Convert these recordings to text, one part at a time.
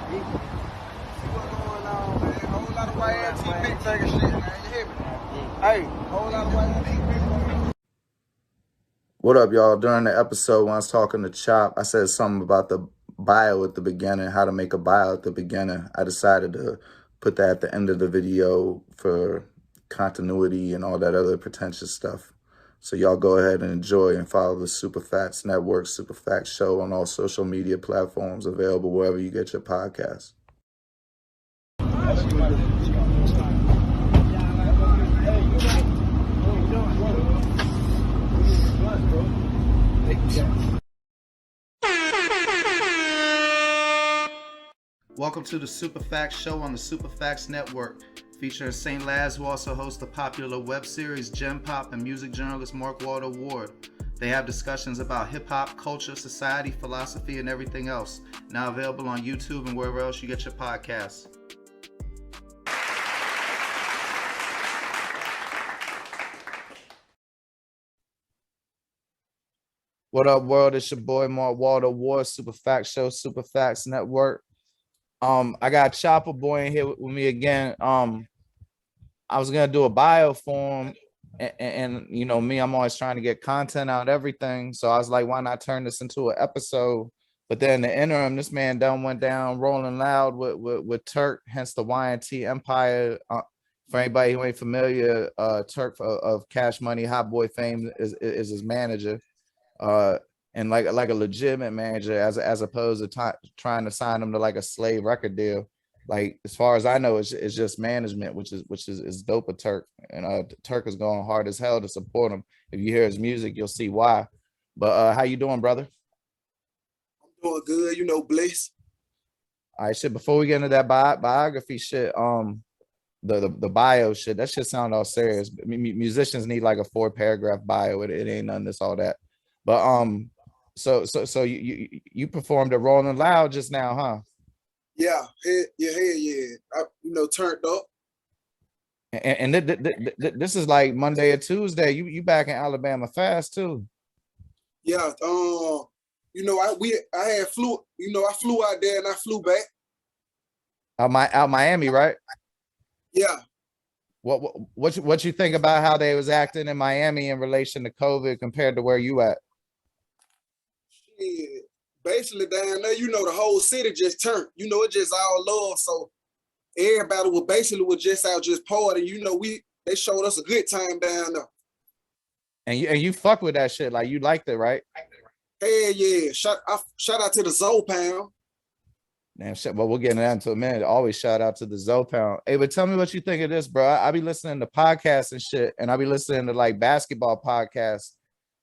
what's going on, man? Whole lot of YNT big taking shit, man. You hear me? Hey, whole lot of YNT big. What up, y'all? During the episode when I was talking to Chop, I said something about the bio at the beginning, how to make a bio at the beginning. I decided to put that at the end of the video for continuity and all that other pretentious stuff. So y'all go ahead and enjoy and follow the Super Facts Network, Super Facts Show on all social media platforms, available wherever you get your podcasts. Welcome to the Super Facts Show on the Super Facts Network, featuring St. Laz, who also hosts the popular web series Gem Pop, and music journalist Mark Walter Ward. They have discussions about hip-hop, culture, society, philosophy, and everything else. Now available on YouTube and wherever else you get your podcasts. What up, world? It's your boy Mark Walter Ward, Super Facts Show, Super Facts Network. I got ChoppaBoy in here with me again. I was gonna do a bio for him, and you know me, I'm always trying to get content out, everything. So I was like, why not turn this into an episode? But then in the interim, this man done went down rolling loud with Turk, hence the YNT Empire. For anybody who ain't familiar, Turk of Cash Money, Hotboy fame is his manager. And like a legitimate manager, as opposed to trying to sign him to like a slave record deal. Like, as far as I know, it's just management, which is dope of Turk. And Turk is going hard as hell to support him. If you hear his music, you'll see why. But how you doing, brother? I'm doing good, you know, bliss. All right, shit. Before we get into that biography shit, the bio shit, that shit sound all serious. Musicians need like a 4-paragraph bio. It ain't none of this, all that. But so you performed at Rolling Loud just now, huh? Yeah, yeah. Turned up. And this is like Monday or Tuesday. You back in Alabama fast too. Yeah. I had flew. I flew out there and I flew back. Out Miami, right? Yeah. What you think about how they was acting in Miami in relation to COVID compared to where you at? Yeah, basically down there, the whole city just turned. It just all love. So everybody was just out just partying. They showed us a good time down there. And you fuck with that shit, like you liked it, right? Hell yeah! Shout out to the Zoe Pound. Damn shit. Well, we'll get into that in a minute. Always shout out to the Zoe Pound. Hey, but tell me what you think of this, bro. I be listening to podcasts and shit, and I be listening to like basketball podcasts.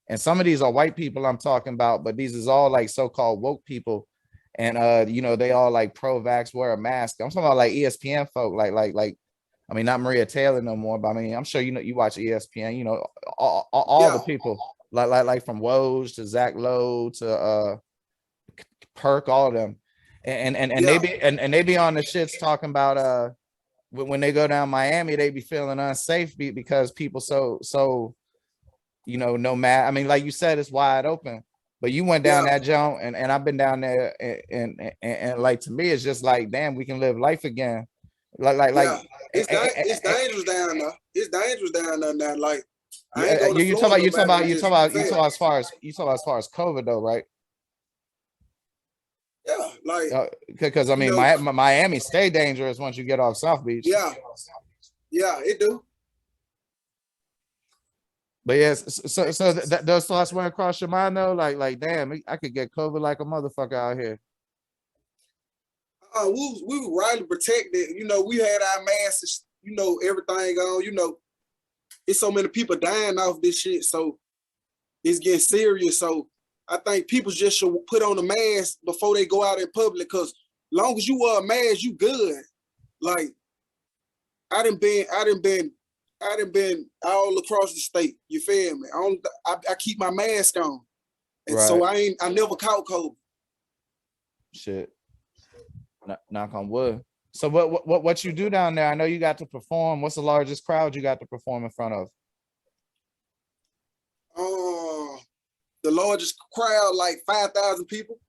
And some of these are white people I'm talking about, but these is all like so-called woke people. And they all like pro-vax, wear a mask. I'm talking about like ESPN folk, like I mean, not Maria Taylor no more, but I mean, I'm sure you watch ESPN, all the people like from Woj to Zach Lowe to Perk, all of them. And they be on the shits talking about when they go down Miami, they be feeling unsafe because people so no matter. I mean, like you said, it's wide open. But you went down that joint, and I've been down there, and like, to me, it's just like, damn, we can live life again. It's dangerous down there. It's dangerous down there now. Like, you talk about as far as COVID though, right? Yeah, like, because I mean, Miami stay dangerous once you get off South Beach. Yeah, it do. But yes, so those thoughts went across your mind though, like damn, I could get COVID like a motherfucker out here. We were rightly protected. We had our masks. Everything on. It's so many people dying off this shit, so it's getting serious. So I think people just should put on a mask before they go out in public, because long as you wear a mask, you good. Like, I done been all across the state. You feel me? I keep my mask on, and so I never caught COVID. Shit. Knock on wood. So what you do down there? I know you got to perform. What's the largest crowd you got to perform in front of? The largest crowd, like 5,000 people.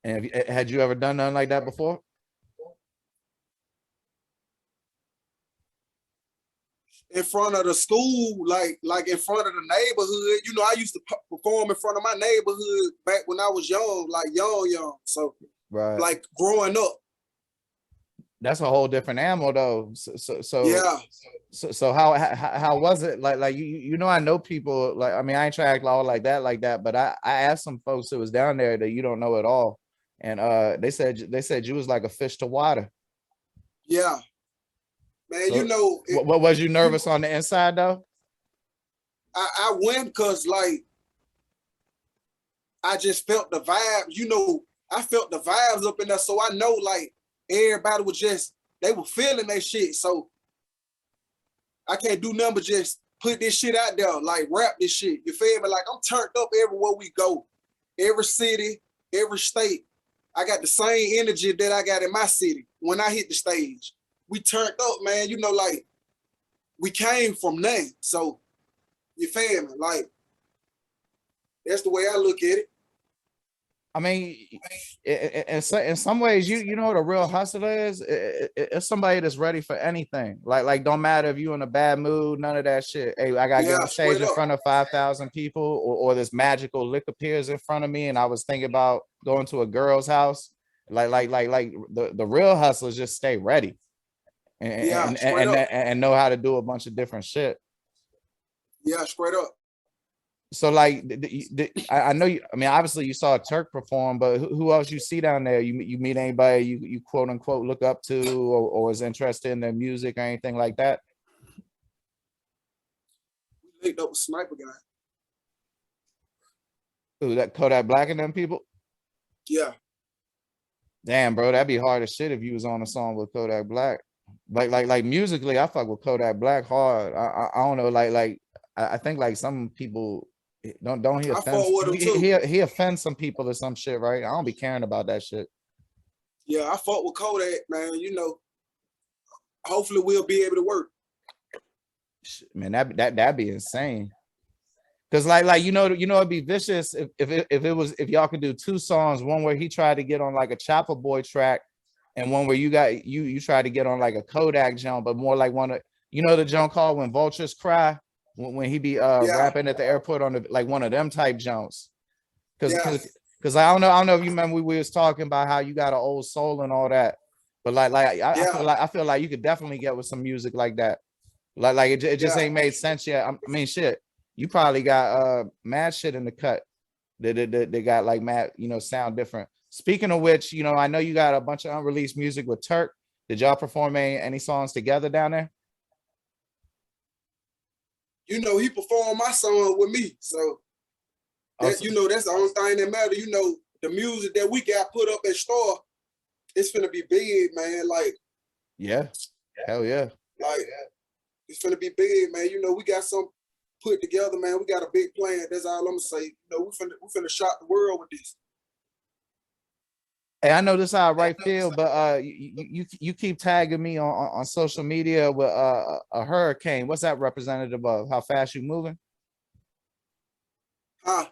And had you ever done nothing like that before? In front of the school, like in front of the neighborhood. You know, I used to perform in front of my neighborhood back when I was young, like young. So, Right. like growing up. That's a whole different animal, though. So Yeah. So how was it? Like you know, I know people, like, I mean, I ain't trying to act all like that, but I asked some folks that was down there that you don't know at all, and they said you was like a fish to water. Yeah. Man, you So know, what was you nervous on the inside though? I went because like I just felt the vibe. You know, I felt the vibes up in there, so I know like everybody was just they were feeling that shit. So I can't do nothing but just put this shit out there, like rap this shit. You feel me? Like I'm turned up everywhere we go, every city, every state. I got the same energy that I got in my city when I hit the stage. We turned up, man. You know, like we came from nothing. So you feel me? Like that's the way I look at it. I mean, in some ways, you know what a real hustler is? It's somebody that's ready for anything. Like don't matter if you in a bad mood, none of that shit. Hey, I gotta get on stage in front of 5,000 people, or this magical lick appears in front of me, and I was thinking about going to a girl's house. Like the real hustlers just stay ready and know how to do a bunch of different shit. Yeah, straight up. So like, I know you. I mean, obviously you saw Turk perform, but who else you see down there? You meet anybody you quote unquote look up to, or is interested in their music or anything like that? We linked up with Sniper Guy. Who, that Kodak Black and them people? Yeah. Damn, bro, that'd be hard as shit if you was on a song with Kodak Black. Like musically, I fuck with Kodak Black hard. I don't know, like I think like some people don't he offends he offends some people or some shit, right? I don't be caring about that shit. Yeah, I fought with Kodak, man. You know, hopefully we'll be able to work. Man, that'd be insane. Cause like you know it'd be vicious if y'all could do two songs, one where he tried to get on like a ChoppaBoy track, and one where you tried to get on like a Kodak jump, but more like one of, you know, the jump called When Vultures Cry, when he be rapping at the airport on the, like one of them type jumps. Cause I don't know if you remember we was talking about how you got an old soul and all that, but I feel like you could definitely get with some music like that. Like it just ain't made sense yet. I mean, shit, you probably got mad shit in the cut. They got like mad, you know, sound different. Speaking of which, you know, I know you got a bunch of unreleased music with Turk. Did y'all perform any songs together down there? You know, he performed my song with me. So that, you know, that's the only thing that matters. You know, the music that we got put up at store, it's finna be big, man. Like, yeah, hell yeah. Like, it's finna be big, man. You know, we got some put together, man. We got a big plan. That's all I'm gonna say. You know, we finna shock the world with this. Hey, I know this how right feel, but you keep tagging me on social media with a hurricane. What's that representative of? How fast you moving? Huh?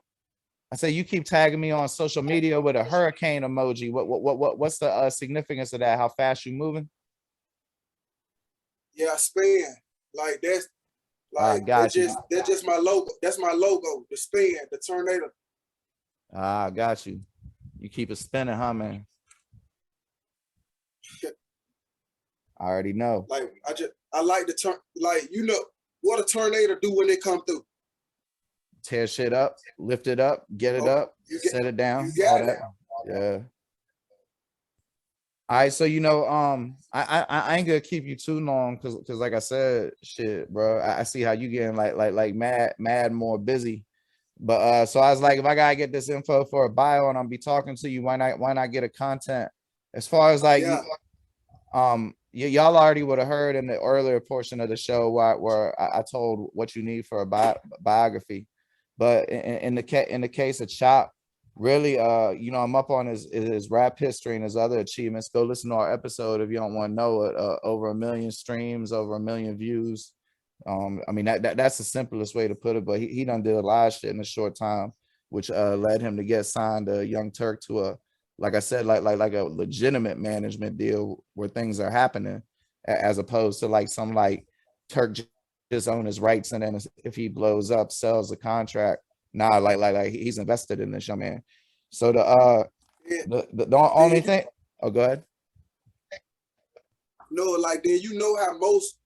I say you keep tagging me on social media with a hurricane emoji. What's the significance of that? How fast you moving? Yeah, I spin. Like that's like that's just my logo. That's my logo. The spin, the tornado. Ah, got you. You keep it spinning, huh, man? I already know. Like I like the turn. Like, you know what a tornado do when they come through? Tear shit up, lift it up, get it up, set it down. All that. Yeah. All right, so you know, I ain't gonna keep you too long because like I said, shit, bro. I see how you getting like mad more busy. But so I was like, if I gotta get this info for a bio and I'll be talking to you, why not get a content? As far as like y'all already would have heard in the earlier portion of the show where I told what you need for a biography. But in the case of Chop, really, you know, I'm up on his rap history and his other achievements. Go listen to our episode if you don't want to know it. Over 1 million streams, over 1 million views. I mean that's the simplest way to put it, but he done did a lot of shit in a short time, which led him to get signed to Young Turk to like I said, like a legitimate management deal where things are happening, as opposed to like some like Turk just own his rights, and then if he blows up, sells the contract. Nah, like he's invested in this young man. So Yeah. the only thing. Oh, go ahead. No, like then you know how most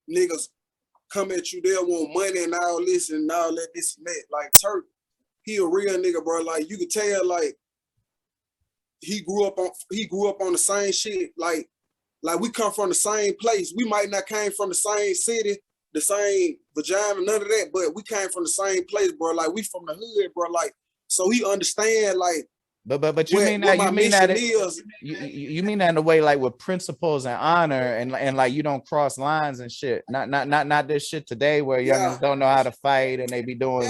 niggas come at you, they'll want money and all this and all that, this and that. Like Turk, he a real nigga, bro. Like you could tell, like he grew up on the same shit. Like we come from the same place. We might not came from the same city, the same vagina, none of that, but we came from the same place, bro. Like we from the hood, bro. Like so he understand, like. But you mean that you mean that in a way like with principles and honor and like you don't cross lines and shit. Not this shit today where youngins don't know how to fight and they be doing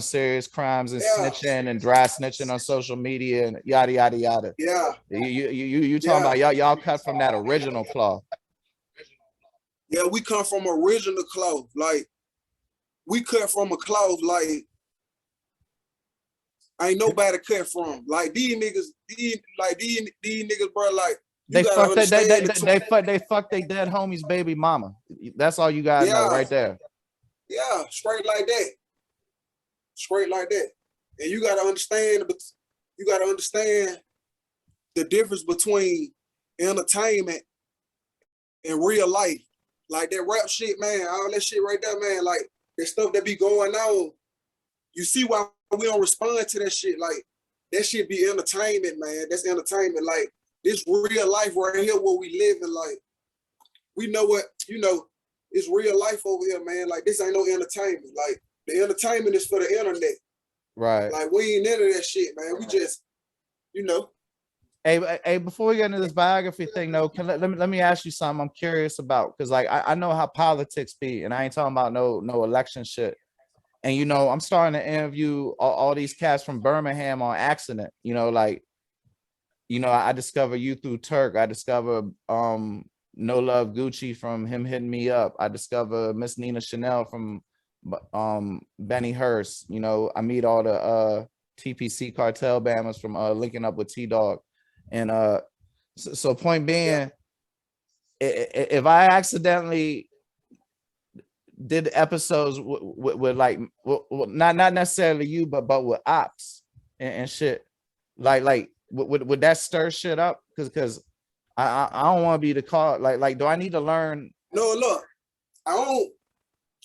serious crimes and snitching and dry snitching on social media and yada yada yada. Yeah. You talking about y'all cut from that original cloth. Yeah, we come from original cloth. Like we cut from a cloth like ain't nobody cut from. Like these niggas, bro. Like they fuck they dead homie's baby mama. That's all you gotta know right there. Yeah, straight like that. Straight like that. And you gotta understand. You gotta understand the difference between entertainment and real life. Like that rap shit, man. All that shit right there, man. Like that stuff that be going on. You see why we don't respond to that shit. Like that shit be entertainment, man. That's entertainment. Like this real life right here where we living. Like we know what, it's real life over here, man. Like this ain't no entertainment. Like the entertainment is for the internet. Right. Like we ain't into that shit, man. We just, Hey, before we get into this biography thing, though, let me ask you something I'm curious about, because like I know how politics be, and I ain't talking about no election shit. And I'm starting to interview all these cats from Birmingham on accident. I discover you through Turk. I discover No Love Gucci from him hitting me up. I discover Miss Nina Chanel from Benny Hurst. I meet all the TPC cartel bammers from linking up with T-Dog. And so point being, if I accidentally did episodes with like not necessarily you, but with ops and shit, like would that stir shit up? Because I don't want to be the call. Like do I need to learn? No, look, I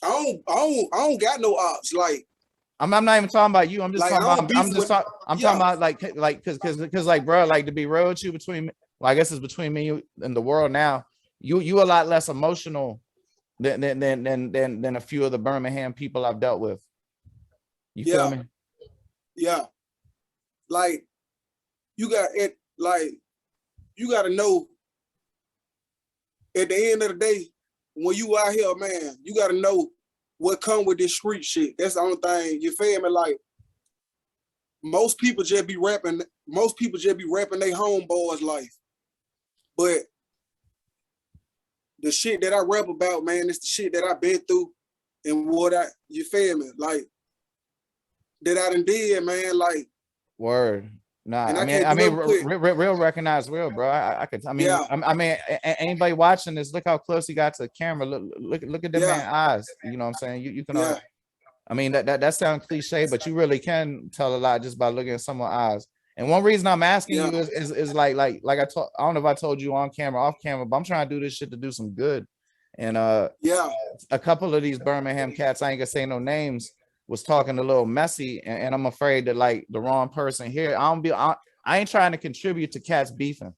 don't got no ops. Like I'm not even talking about you. I'm just talking about. I'm talking about like because like bro, like to be real with you, I guess it's between me and the world now. You a lot less emotional than a few of the Birmingham people I've dealt with. You feel me? Yeah. Like you got it. Like you got to know. At the end of the day, when you out here, man, you got to know what come with this street shit. That's the only thing. You feel me? Like most people just be rapping. Most people just be rapping their homeboys' life, but the shit that I rap about, man, it's the shit that I've been through and you feel me? Like, that I done did, man, like. Word. Nah, I mean, real recognize real, bro. I mean, anybody watching this, look how close he got to the camera. Look at the man's eyes. You know what I'm saying? You can, I mean, that sounds cliche, but you really can tell a lot just by looking at someone's eyes. And one reason I'm asking you is like I don't know if I told you on camera, off camera, but I'm trying to do this shit to do some good. And a couple of these Birmingham cats, I ain't gonna say no names, was talking a little messy, and I'm afraid that like the wrong person here. I ain't trying to contribute to cats beefing.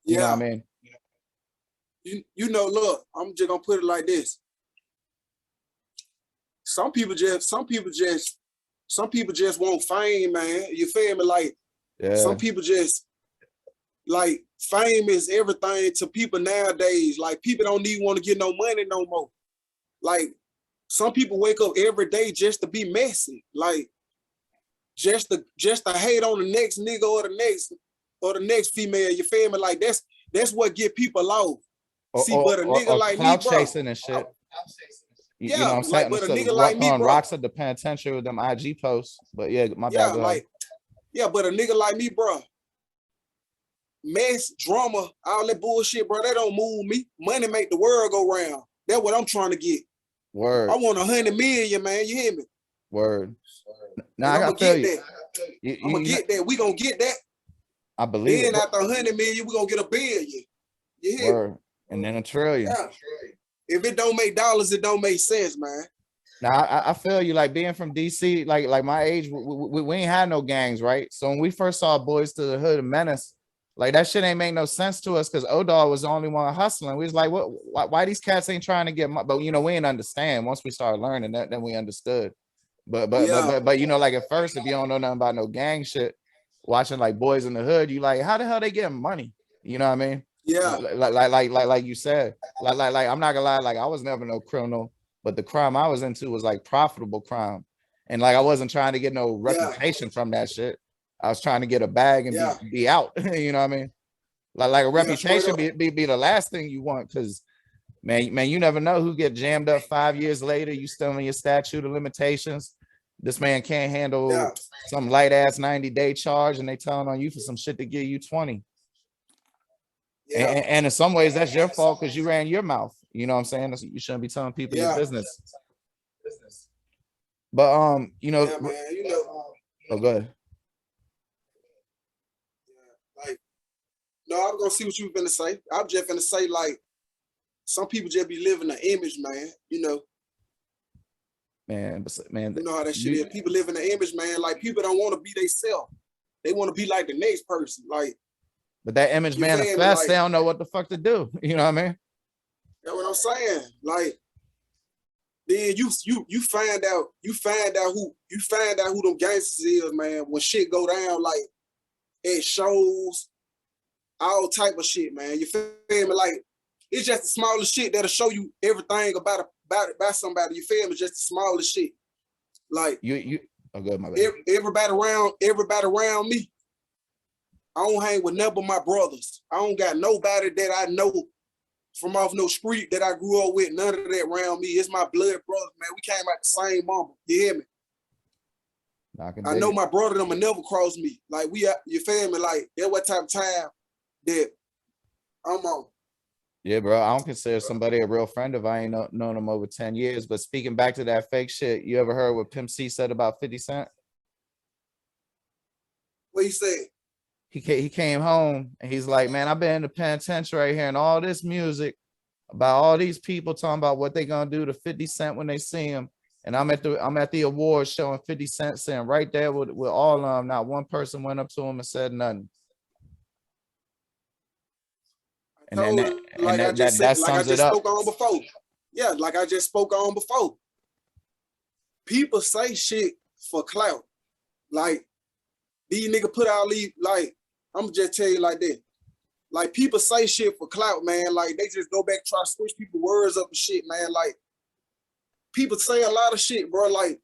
You know what I mean? Look, I'm just gonna put it like this. Some people just want fame, man. You feel me? Like some people just like fame is everything to people nowadays. Like people don't even want to get no money no more. Like some people wake up every day just to be messy. Like just to hate on the next nigga or the next female. You feel me? Like that's what get people off. See, but a nigga like me, bro, chasing and shit. You know what I'm saying? But a nigga like me, bro, rocks at the penitentiary with them IG posts. But yeah, my bad. Like Yeah, but a nigga like me, bro, mess, drama, all that bullshit, bro, that don't move me. Money make the world go round. That's what I'm trying to get. Word. I want 100 million, man. You hear me? Word. And I'm I gonna feel get you. that. I'm gonna get that. We gonna get that. I believe Then it. after 100 million, we gonna get $1 billion. You hear me? Word. And then $1 trillion. Yeah. If it don't make dollars, it don't make sense, man. Now I feel you. Like being from DC, like my age, we ain't had no gangs, right? So when we first saw Boys to the Hood and Menace, like that shit ain't make no sense to us because O-Dog was the only one hustling. We was like, why these cats ain't trying to get money? But you know, we ain't understand. Once we started learning that, then we understood. But you know, like at first, if you don't know nothing about no gang shit, watching like Boys in the Hood, you like, how the hell they getting money? You know what I mean? Yeah. Like you said, like I'm not gonna lie, like I was never no criminal, but the crime I was into was like profitable crime, and like I wasn't trying to get no reputation from that shit. I was trying to get a bag and be out. You know what I mean? Like a reputation be the last thing you want, because man, you never know who get jammed up 5 years later. You still in your statute of limitations. This man can't handle some light ass 90-day charge, and they telling on you for some shit to give you 20. And in some ways, that's your fault because you ran your mouth. You know what I'm saying? You shouldn't be telling people your business. But you know, man, you know. Oh, go ahead. Like, no, I'm gonna see what you finna say. I'm just finna say, like, some people just be living an image, man. You know. Man, you know how that shit is. People live in the image, man. Like, people don't want to be themselves. They want to be like the next person. Like, but that image manifests, like, they don't know what the fuck to do. You know what I mean? That's what I'm saying. Like, then you find out who them gangsters is, man. When shit go down, like at shows, all type of shit, man. You feel me? Like, it's just the smallest shit that'll show you everything about somebody. You feel me? Just the smallest shit. Like oh, good, my bad. Everybody around me, I don't hang with none but my brothers. I don't got nobody that I know from off no street that I grew up with. None of that around me. It's my blood brothers, man. We came out the same mama. You hear me? I know my brother them will never cross me. Like, you feel me? Like, that's what type of time that I'm on. Yeah, bro. I don't consider somebody a real friend if I ain't known them over 10 years. But speaking back to that fake shit, you ever heard what Pimp C said about 50 Cent? What he said? He came home and he's like, man, I've been in the penitentiary hearing all this music about all these people talking about what they gonna do to 50 Cent when they see him. And I'm at the awards showing 50 Cent sitting right there with all of them. Not one person went up to him and said nothing. And that sums it up. Spoke on before. Yeah, like I just spoke on before. People say shit for clout. Like, these niggas put out these, like, I'm just tell you like that. Like, people say shit for clout, man. Like, they just go back, try to switch people words up and shit, man. Like, people say a lot of shit, bro. Like,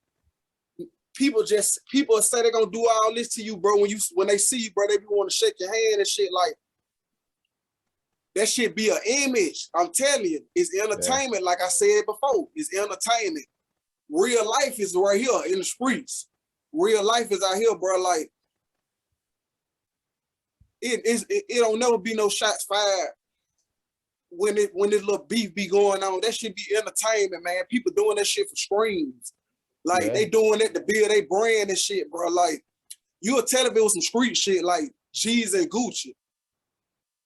people say they're gonna do all this to you, bro. When they see you, bro, they be want to shake your hand and shit. Like, that shit be an image. I'm telling you, it's entertainment. Yeah. Like I said before, it's entertainment. Real life is right here in the streets. Real life is out here, bro. Like, it don't never be no shots fired when this little beef be going on. That should be entertainment, man. People doing that shit for screens. Like, they doing it to build their brand and shit, bro. Like, you'll tell if it was some street shit like G's and Gucci.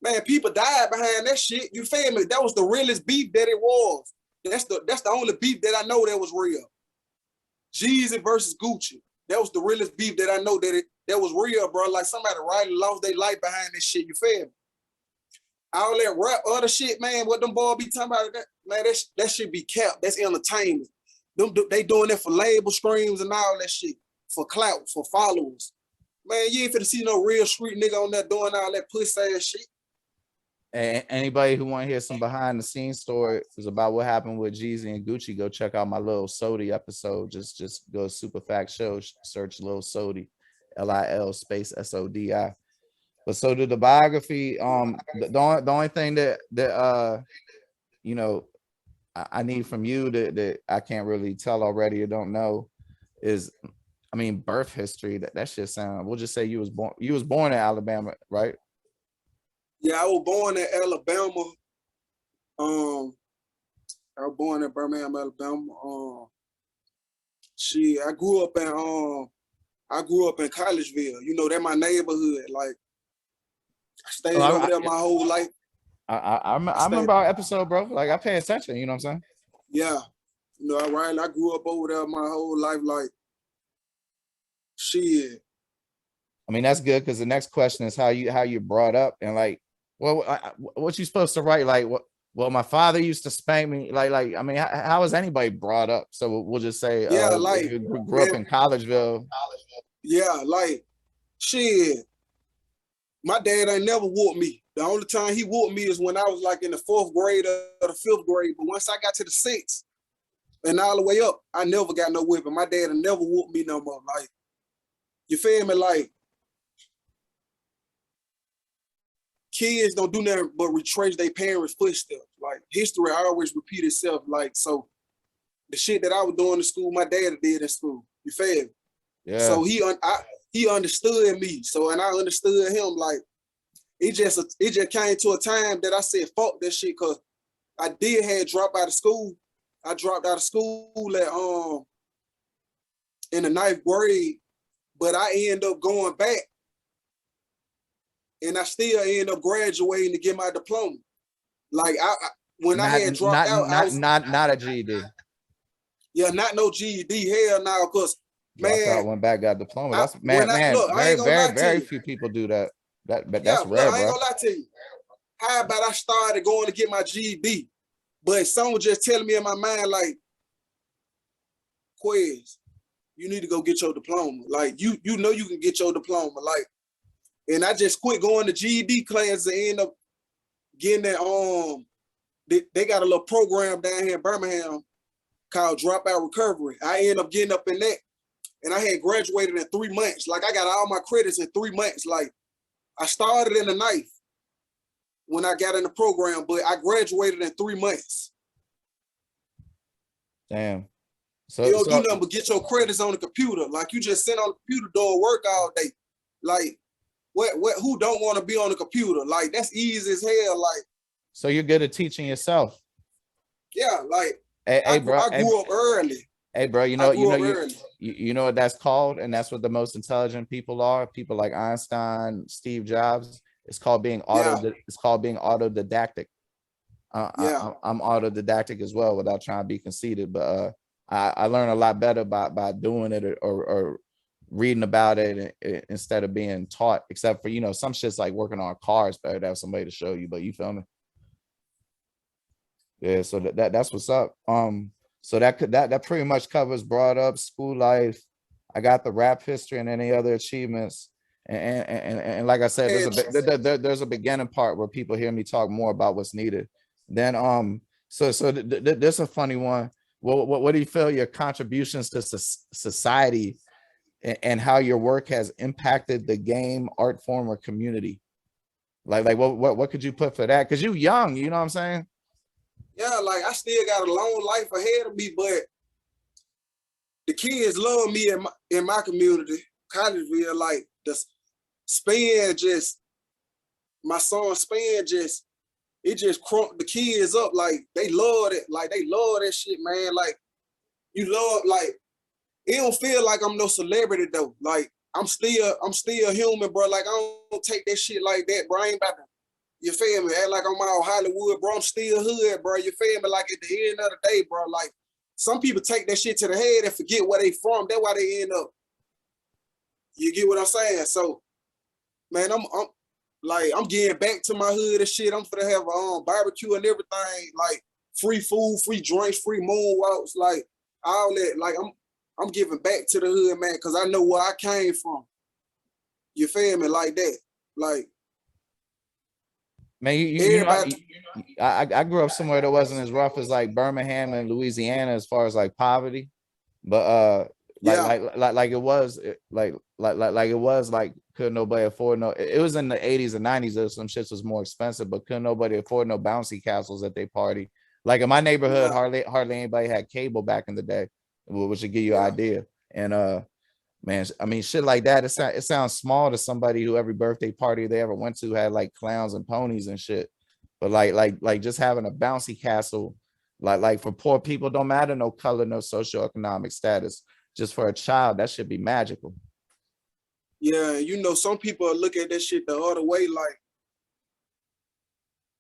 Man, people died behind that shit. You feel me? That was the realest beef that it was. That's the only beef that I know that was real. Jeezy versus Gucci. That was the realest beef that I know that was real, bro. Like, somebody really lost their life behind this shit. You feel me? All that rap, other shit, man, what them boys be talking about, man, that shit be capped. That's entertainment. They doing that for label streams and all that shit. For clout, for followers. Man, you ain't finna see no real street nigga on there doing all that pussy ass shit. And anybody who want to hear some behind the scenes story is about what happened with Jeezy and Gucci, go check out my Lil Sody episode. Just go Super Fact Show, search Lil Sody, LIL space SODI. But so to the biography, the only thing that you know, I need from you that I can't really tell already or don't know is I mean, birth history. That shit sound. We'll just say you was born in Alabama, right? Yeah, I was born in Alabama. I was born in Birmingham, Alabama. I grew up in Collegeville. You know, that my neighborhood. Like I Oh, stayed over there my whole life. I remember our episode, bro. Like I pay attention. You know what I'm saying? Yeah. You know, I grew up over there my whole life. Like shit. I mean, that's good because the next question is how you brought up and like, well, what you supposed to write? Like, what? Well, my father used to spank me. Like, I mean, how is anybody brought up? So we'll just say, Yeah, if you grew up in Collegeville. Yeah, like shit. My dad ain't never whooped me. The only time he whooped me is when I was like in the 4th grade or the 5th grade. But once I got to the 6th and all the way up, I never got no whipping. My dad never whooped me no more. Like, you feel me? Like, kids don't do nothing but retrace their parents' footsteps. Like, history always repeat itself. Like, so the shit that I was doing in school, my dad did in school. You feel me? Yeah. So he understood me. So, and I understood him. Like, it just came to a time that I said, fuck that shit, because I did have drop out of school. I dropped out of school at in the 9th grade, but I ended up going back, and I still ended up graduating to get my diploma. Like when I had dropped out, I was not a GED. Yeah, not no GED. Hell no, because Dropped out, went back, got diploma. That's very few people do that. But that's rare, I ain't gonna lie to you. How about I started going to get my GED, but someone just telling me in my mind like, Quiz, you need to go get your diploma. Like you know you can get your diploma. Like, and I just quit going to GED classes and end up getting that. They got a little program down here in Birmingham called Dropout Recovery. I ended up getting up in that, and I had graduated in 3 months. Like I got all my credits in 3 months. Like I started in the 9th when I got in the program, but I graduated in 3 months. Damn. So you don't do nothing but get your credits on the computer. Like you just sit on the computer doing work all day. Like who don't want to be on the computer? Like that's easy as hell. Like, so you're good at teaching yourself. Yeah, like hey, bro, I grew up early. Hey, bro, you know what that's called, and that's what the most intelligent people are. People like Einstein, Steve Jobs. It's called being autodidactic. I'm autodidactic as well, without trying to be conceited. But I learn a lot better by doing it or reading about it instead of being taught. Except for some shit's like working on cars, better to have somebody to show you. But you feel me? Yeah. So that's what's up. So that pretty much covers brought up school life. I got the rap history and any other achievements. And like I said, there's a beginning part where people hear me talk more about what's needed. Then so there's a funny one. What do you feel your contributions to society and how your work has impacted the game, art form, or community? Like what could you put for that? Because you young, you know what I'm saying? Yeah, like I still got a long life ahead of me, but the kids love me in my community, Collegeville. Like the my son Span it just crunked the kids up. Like they love it. Like they love that shit, man. Like you love, like it don't feel like I'm no celebrity though. Like I'm still human, bro. Like I don't take that shit like that, bro. I ain't about to, you feel me? Act like I'm all Hollywood, bro. I'm still hood, bro. You feel me? Like at the end of the day, bro, like some people take that shit to the head and forget where they from. That's why they end up. You get what I'm saying? So, man, I'm getting back to my hood and shit. I'm finna have a barbecue and everything, like free food, free drinks, free moonwalks, like all that. Like I'm giving back to the hood, man, because I know where I came from. You feel me? Like that. Like, man, I grew up somewhere that wasn't as rough as like Birmingham and Louisiana as far as like poverty, but like it was like it was like couldn't nobody afford no. It was in the 80s and 90s that some shit was more expensive, but couldn't nobody afford no bouncy castles at their party. Like in my neighborhood, hardly anybody had cable back in the day, which would give you an idea. And Man, I mean, shit like that. It sounds small to somebody who every birthday party they ever went to had like clowns and ponies and shit. But like just having a bouncy castle, like for poor people, don't matter no color, no socioeconomic status. Just for a child, that should be magical. Yeah, you know, some people look at that shit the other way. Like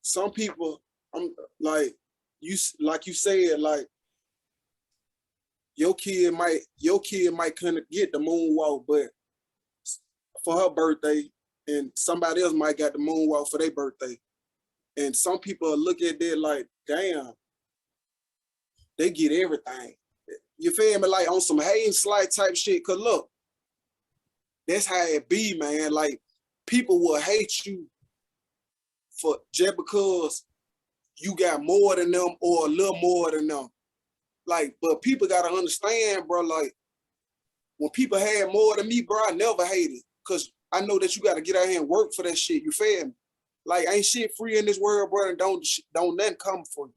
some people, I'm like you said, like your kid might couldn't get the moonwalk, but for her birthday, and somebody else might got the moonwalk for their birthday. And some people look at that like, damn, they get everything. You feel me? Like on some hate and slight type shit. Cause look, that's how it be, man. Like people will hate you for just because you got more than them or a little more than them. Like, but people gotta understand, bro. Like when people had more than me, bro, I never hated. Cause I know that you gotta get out here and work for that shit. You feel me? Like ain't shit free in this world, bro, and don't nothing come for you.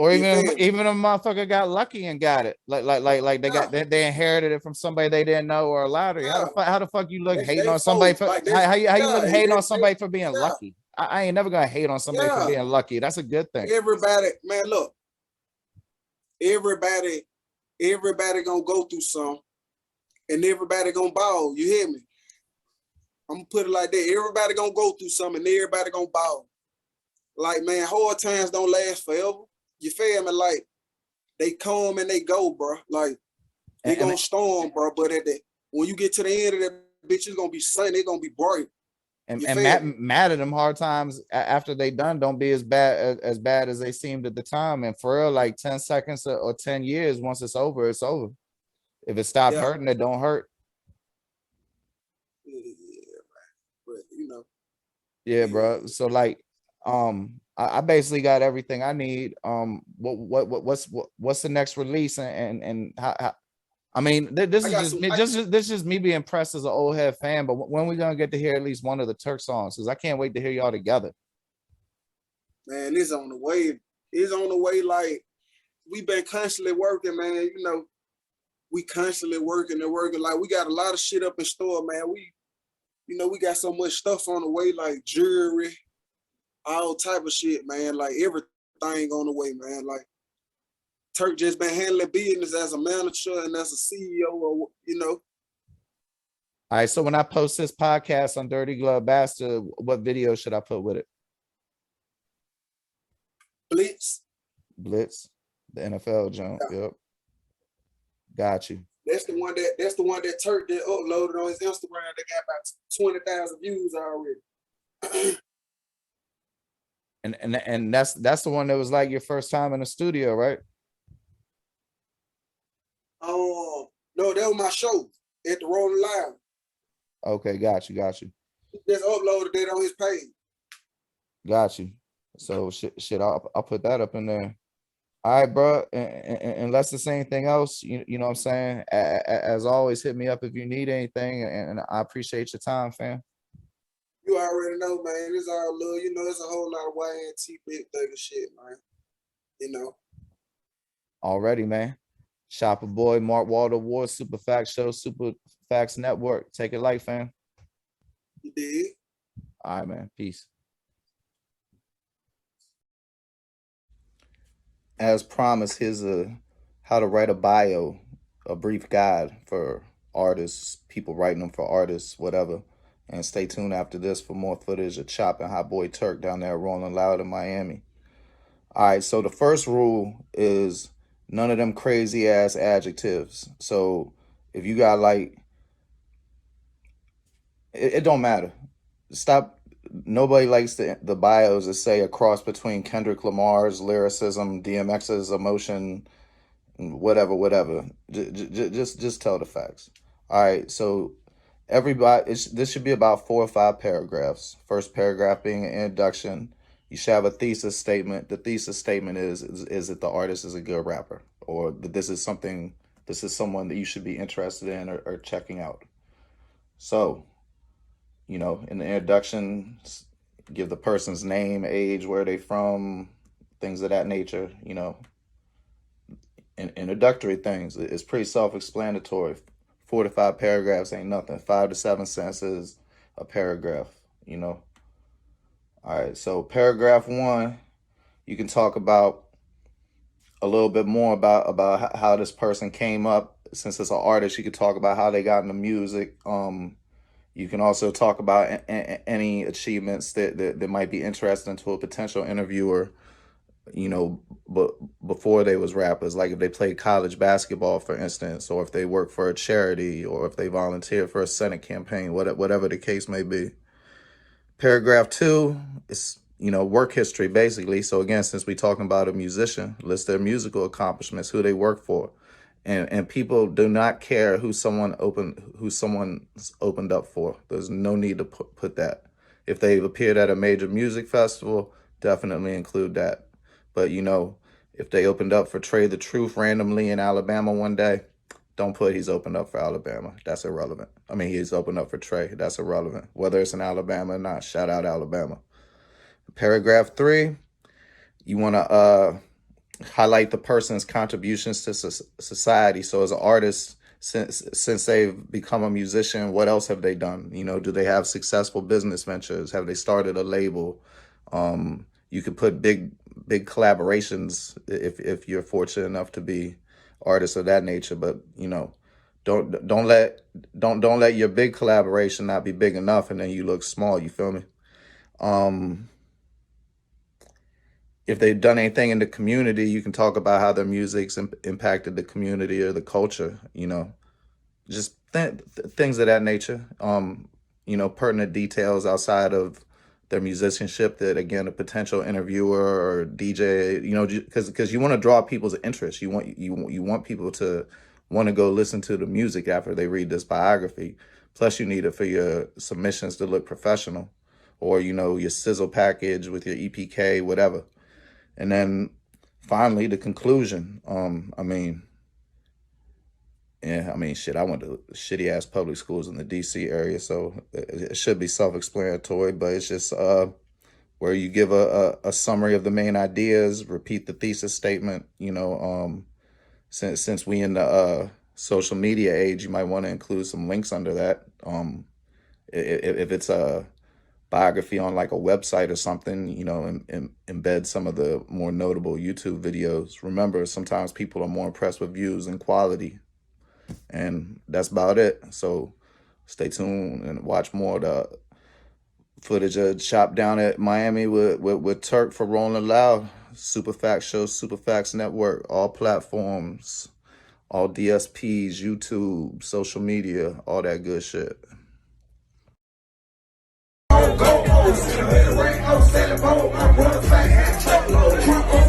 Or even a motherfucker got lucky and got it, like they inherited it from somebody they didn't know or a lottery. Yeah. How the fuck you look hating They on somebody for like how you look hating on somebody for being yeah. lucky? I ain't never gonna hate on somebody for being lucky. That's a good thing. Everybody, man, look, everybody gonna go through some, and everybody gonna ball. You hear me? I'm gonna put it like that. Everybody gonna go through something, and everybody gonna ball. Like, man, hard times don't last forever. You feel me? Like, they come and they go, bro. Like, they gonna storm, bro. But when you get to the end of that bitch, it's gonna be sunny. It's gonna be bright. And mad at them hard times after they done don't be as bad as they seemed at the time. And for real, like 10 seconds or 10 years, once it's over, it's over. If it stopped hurting, it don't hurt. Yeah, but you know. Yeah, bro. So like, I basically got everything I need. What's the next release and how I mean, this is just me being impressed as an old head fan. But when we gonna get to hear at least one of the Turk songs? Because I can't wait to hear y'all together. Man, it's on the way. It's on the way. Like we've been constantly working, man. You know, we constantly working and working. Like we got a lot of shit up in store, man. We got so much stuff on the way, like jewelry, all type of shit, man. Like everything on the way, man. Like Turk just been handling business as a manager and as a CEO, or All right. So when I post this podcast on Dirty Glove Bastard, what video should I put with it? Blitz, the NFL jump. Yeah. Yep. Got you. That's the one that Turk did uploaded on his Instagram. They got about 20,000 views already. And that's the one that was like your first time in the studio, right? No, that was my show at the Rolling Loud. Okay, got you. He just uploaded it on his page. Got you. So shit, I'll put that up in there. All right, bro. And unless there's anything else, you know what I'm saying? As always, hit me up if you need anything, and I appreciate your time, fam. You already know, man. It's all love. You know, it's a whole lot of YNT big thing of shit, man. You know. Already, man. ChoppaBoy, Mark Walter Ward, Super Facts Show, Super Facts Network. Take it light, fam. You did. All right, man. Peace. As promised, here's how to write a bio, a brief guide for artists, people writing them for artists, whatever. And stay tuned after this for more footage of Chop and Hotboy Turk down there rolling loud in Miami. All right, so the first rule is none of them crazy ass adjectives. So if you got like, it don't matter. Stop. Nobody likes the bios that say a cross between Kendrick Lamar's lyricism, DMX's emotion, whatever. Just tell the facts. All right, so everybody, this should be about 4 or 5 paragraphs. First paragraph being an introduction. You should have a thesis statement. The thesis statement is that the artist is a good rapper, or that this is someone that you should be interested in or checking out. So, in the introduction, give the person's name, age, where they from, things of that nature, introductory things. It's pretty self-explanatory. 4 to 5 paragraphs ain't nothing. 5 to 7 sentences a paragraph, you know. All right, so paragraph 1, you can talk about a little bit more about how this person came up. Since it's an artist, you could talk about how they got into music. You can also talk about any achievements that might be interesting to a potential interviewer, you know, but before they was rappers, like if they played college basketball, for instance, or if they work for a charity, or if they volunteered for a Senate campaign, whatever the case may be. Paragraph 2 is, you know, work history, basically. So again, since we're talking about a musician, list their musical accomplishments, who they work for. And people do not care who someone's opened up for. There's no need to put that. If they've appeared at a major music festival, definitely include that. But, you know, if they opened up for Trey the Truth randomly in Alabama one day, don't put he's opened up for Alabama. That's irrelevant. I mean, he's opened up for Trey. That's irrelevant. Whether it's in Alabama or not, shout out Alabama. Paragraph 3, you want to highlight the person's contributions to society. So as an artist, since they've become a musician, what else have they done? You know, do they have successful business ventures? Have they started a label? You could put big collaborations if you're fortunate enough to be artists of that nature. But, you know, don't let your big collaboration not be big enough and then you look small. You feel me? If they've done anything in the community, you can talk about how their music's impacted the community or the culture, you know, just things of that nature. You know, pertinent details outside of their musicianship that, again, a potential interviewer or DJ, you know, because you want to draw people's interest. You want people to want to go listen to the music after they read this biography. Plus, you need it for your submissions to look professional, or, you know, your sizzle package with your EPK, whatever. And then finally, the conclusion. I mean, shit, I went to shitty ass public schools in the DC area, so it should be self-explanatory, but it's just where you give a summary of the main ideas, repeat the thesis statement, you know, since we in the social media age, you might want to include some links under that. If it's a biography on like a website or something, you know, and embed some of the more notable YouTube videos. Remember, sometimes people are more impressed with views than quality, and that's about it. So stay tuned and watch more of the footage of Chop down at Miami with Turk for Rolling Loud. Superfax Show, Superfax Network, all platforms, all DSPs, YouTube, social media, all that good shit.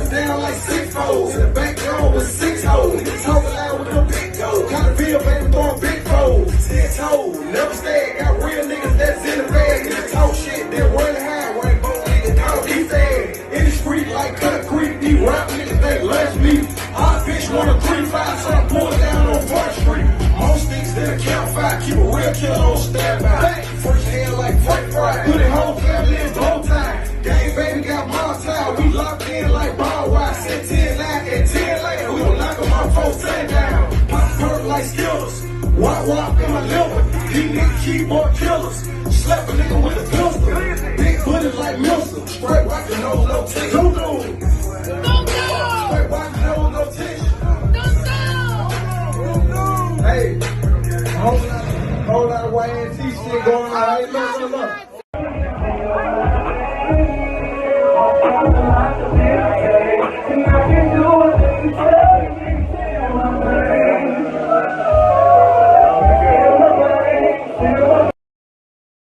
Down like 6 foes, in the back door with 6 holes. Talk loud with the big gold. Got a bill, baby, throwing big foes. 10 toes, never stay. Got real niggas that's in the bag. Niggas talk shit, then run high. Rainbow niggas down east end. In the street like Cut Creek. These rap niggas, they lunch me. Hot bitch want a 3-5, so I pull it down on Front Street. More sticks than a campfire. Keep a real killer on standby. First hand like freight fry. Put it whole family in bow tie. Gang baby got my time. We locked in like ball wire. Set 10 line and 10 later. We gon' knock them off 4 down. Pop perk like Skittles. Wop in my liver. These niggas keyboard killers. Slap a nigga with a pistol. Big bullets like Milton. Straight rockin' no low ticket.